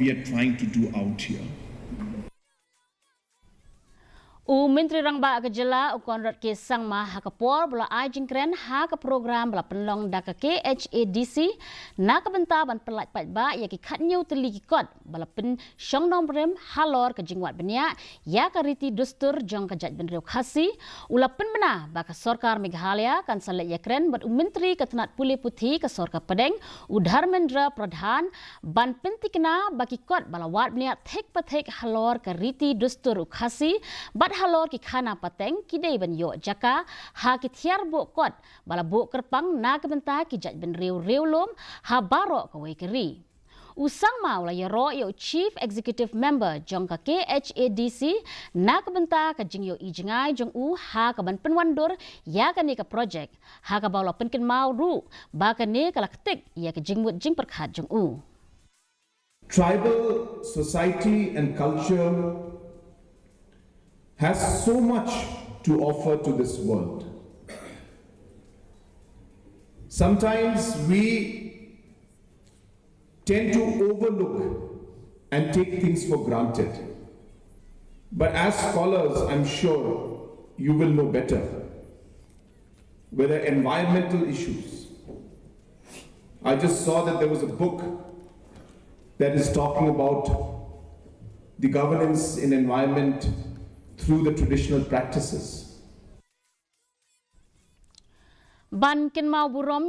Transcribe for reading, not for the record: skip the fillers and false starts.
we are trying to do out here. Menteri Rangba Kejela ukon rat ke sang ma hakapor bala ajingkren ha ka program bala penlong da ka Khadc na ka benta ban pelat Paidbah ya ki khatnyu Tylli ki kot bala pen syong nombrem Halor ka jingwat benya ya ka Riti Dustur jong ka Jaitbynriew Khasi ula pen bena ba ka sarkar Meghalaya kan salet ya kren bat menteri ka tenat pulih putih ka sarkar Padang Udharmendra Pradhan ban pentikna ba ki kot bala wat benya thek pathek Halor ka Riti Dustur Khasi bat Halor ki khana pateng ki dei ban yo jaka ha ki thiar bo kot bala bo kerpang na ka benta ki Jaitbynriew reulom ha baro ka wei keri usang mau la yaro yo chief executive member jong ka Khadc na ka benta ka jing yo ijingai jong u ha ka ban penwandur ya ka ni ka project ha ka bawla penken mau ru ba ka ni ka laktik ya ka jingmut jing perkhat jong u. Tribal society and culture has so much to offer to this world. Sometimes we tend to overlook and take things for granted. But as scholars, I'm sure you will know better whether environmental issues. I just saw that there was a book that is talking about the governance in environment through the traditional practices. Ban ken mau burom